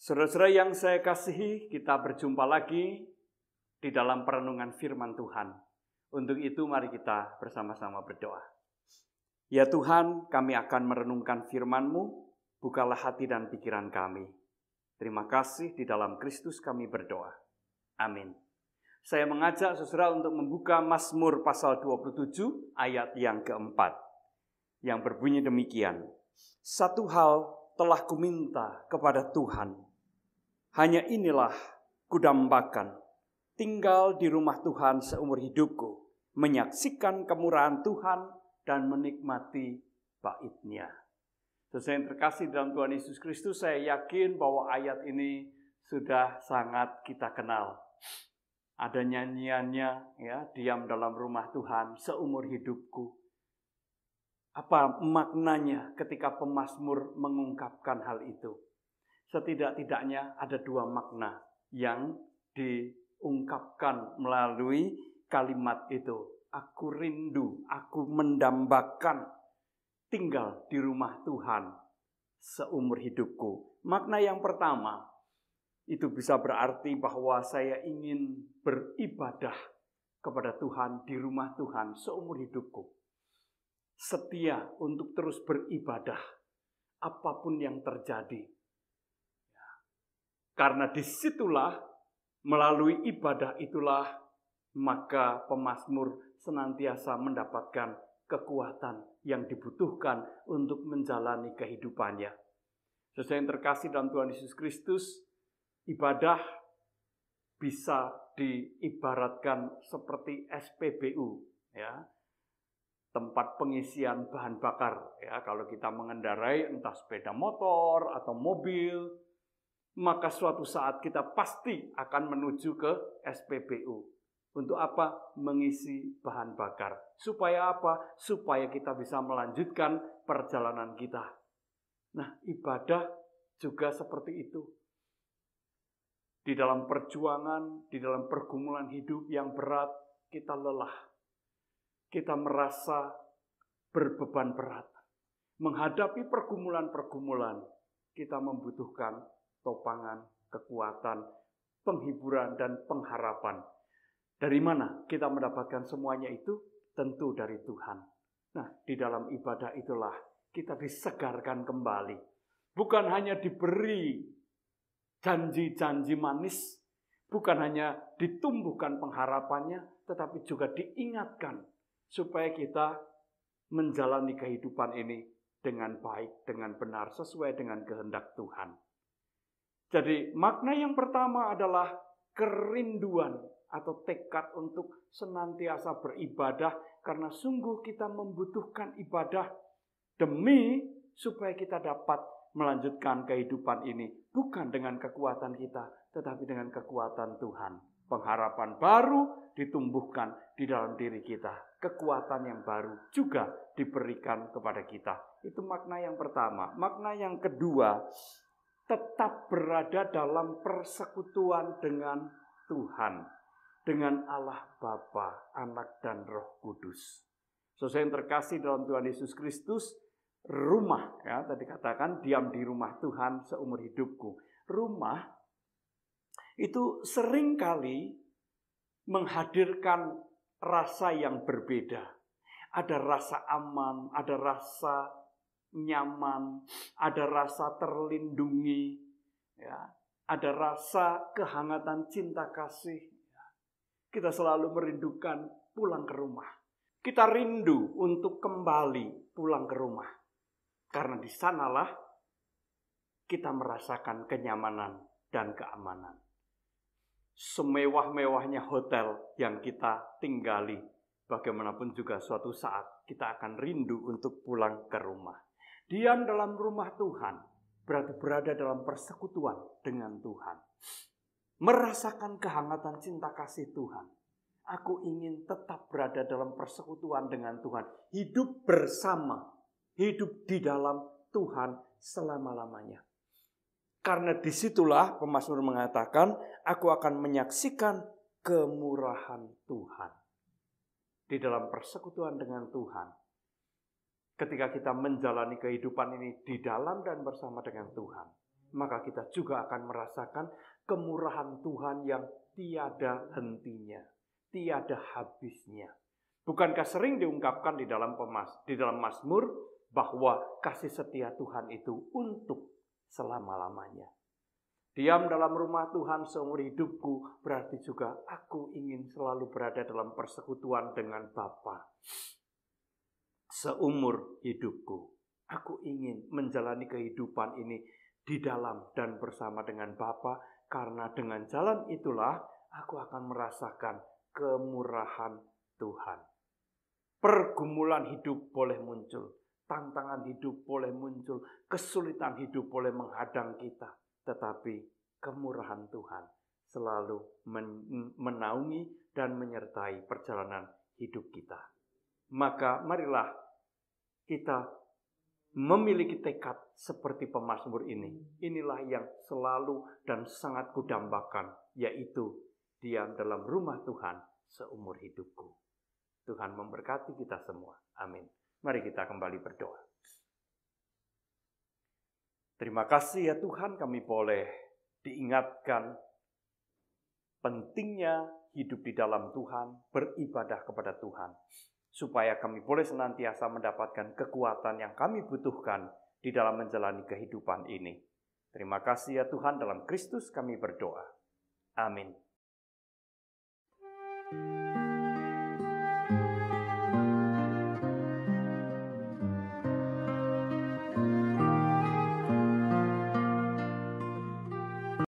Saudara-saudara yang saya kasihi, kita berjumpa lagi di dalam perenungan firman Tuhan. Untuk itu mari kita bersama-sama berdoa. Ya Tuhan, kami akan merenungkan firman-Mu, bukalah hati dan pikiran kami. Terima kasih, di dalam Kristus kami berdoa. Amin. Saya mengajak saudara untuk membuka Mazmur pasal 27 ayat yang keempat, yang berbunyi demikian. Satu hal telah kuminta kepada Tuhan, hanya inilah kudambakan, tinggal di rumah Tuhan seumur hidupku, menyaksikan kemurahan Tuhan dan menikmati bait-Nya. Saudara yang terkasih dalam Tuhan Yesus Kristus, saya yakin bahwa ayat ini sudah sangat kita kenal. Ada nyanyiannya, ya, diam dalam rumah Tuhan seumur hidupku. Apa maknanya ketika pemazmur mengungkapkan hal itu? Setidak-tidaknya ada dua makna yang diungkapkan melalui kalimat itu. Aku rindu, aku mendambakan tinggal di rumah Tuhan seumur hidupku. Makna yang pertama, itu bisa berarti bahwa saya ingin beribadah kepada Tuhan di rumah Tuhan seumur hidupku. Setia untuk terus beribadah apapun yang terjadi. Karena disitulah, melalui ibadah itulah, maka pemazmur senantiasa mendapatkan kekuatan yang dibutuhkan untuk menjalani kehidupannya. Saudara yang terkasih dalam Tuhan Yesus Kristus, ibadah bisa diibaratkan seperti SPBU, ya, tempat pengisian bahan bakar. Ya, kalau kita mengendarai entah sepeda motor atau mobil, maka suatu saat kita pasti akan menuju ke SPBU. Untuk apa? Mengisi bahan bakar. Supaya apa? Supaya kita bisa melanjutkan perjalanan kita. Nah, ibadah juga seperti itu. Di dalam perjuangan, di dalam pergumulan hidup yang berat, kita lelah. Kita merasa berbeban berat. Menghadapi pergumulan-pergumulan, kita membutuhkan topangan, kekuatan, penghiburan, dan pengharapan. Dari mana kita mendapatkan semuanya itu? Tentu dari Tuhan. Nah, di dalam ibadah itulah kita disegarkan kembali. Bukan hanya diberi janji-janji manis, bukan hanya ditumbuhkan pengharapannya, tetapi juga diingatkan supaya kita menjalani kehidupan ini dengan baik, dengan benar, sesuai dengan kehendak Tuhan. Jadi makna yang pertama adalah kerinduan atau tekad untuk senantiasa beribadah, karena sungguh kita membutuhkan ibadah demi supaya kita dapat melanjutkan kehidupan ini bukan dengan kekuatan kita, tetapi dengan kekuatan Tuhan. Pengharapan baru ditumbuhkan di dalam diri kita. Kekuatan yang baru juga diberikan kepada kita. Itu makna yang pertama. Makna yang kedua, tetap berada dalam persekutuan dengan Tuhan, dengan Allah Bapa, Anak, dan Roh Kudus. Saudara yang terkasih dalam Tuhan Yesus Kristus, rumah, ya, tadi katakan diam di rumah Tuhan seumur hidupku. Rumah itu seringkali menghadirkan rasa yang berbeda. Ada rasa aman, ada rasa nyaman, ada rasa terlindungi, ya, ada rasa kehangatan cinta kasih. Kita selalu merindukan pulang ke rumah. Kita rindu untuk kembali pulang ke rumah. Karena di sanalah kita merasakan kenyamanan dan keamanan. Semewah-mewahnya hotel yang kita tinggali, bagaimanapun juga suatu saat kita akan rindu untuk pulang ke rumah. Diam dalam rumah Tuhan berarti berada dalam persekutuan dengan Tuhan. Merasakan kehangatan cinta kasih Tuhan. Aku ingin tetap berada dalam persekutuan dengan Tuhan. Hidup bersama, hidup di dalam Tuhan selama-lamanya. Karena disitulah pemazmur mengatakan, aku akan menyaksikan kemurahan Tuhan. Di dalam persekutuan dengan Tuhan. Ketika kita menjalani kehidupan ini di dalam dan bersama dengan Tuhan, maka kita juga akan merasakan kemurahan Tuhan yang tiada hentinya, tiada habisnya. Bukankah sering diungkapkan di dalam Mazmur bahwa kasih setia Tuhan itu untuk selama-lamanya. Diam dalam rumah Tuhan seumur hidupku berarti juga aku ingin selalu berada dalam persekutuan dengan Bapa. Seumur hidupku, aku ingin menjalani kehidupan ini di dalam dan bersama dengan Bapa, karena dengan jalan itulah aku akan merasakan kemurahan Tuhan. Pergumulan hidup boleh muncul, tantangan hidup boleh muncul, kesulitan hidup boleh menghadang kita, tetapi kemurahan Tuhan selalu menaungi dan menyertai perjalanan hidup kita. Maka marilah kita memiliki tekad seperti pemazmur ini. Inilah yang selalu dan sangat kudambakan, yaitu diam dalam rumah Tuhan seumur hidupku. Tuhan memberkati kita semua. Amin. Mari kita kembali berdoa. Terima kasih ya Tuhan, kami boleh diingatkan pentingnya hidup di dalam Tuhan, beribadah kepada Tuhan, supaya kami boleh senantiasa mendapatkan kekuatan yang kami butuhkan di dalam menjalani kehidupan ini. Terima kasih ya Tuhan, dalam Kristus kami berdoa. Amin.